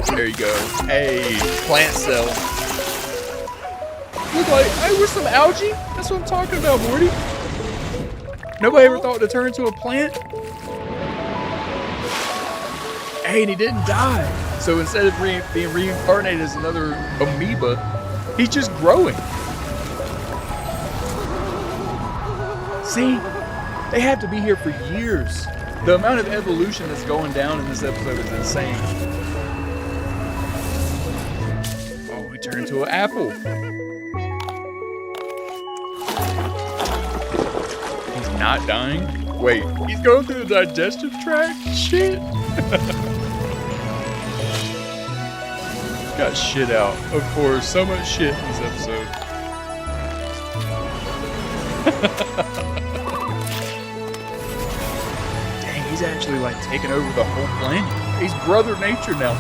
There you go. Hey, plant cell. Look like, hey, with some algae? That's what I'm talking about, Morty. Nobody ever thought to turn into a plant? Hey, and he didn't die. So instead of being reincarnated as another amoeba, he's just growing. See? They have to be here for years. The amount of evolution that's going down in this episode is insane. Oh, he turned into an apple. He's not dying? Wait, he's going through the digestive tract? Shit. Got shit out. Of course, so much shit in this episode. Dang, he's actually like taking over the whole planet. He's Brother Nature now.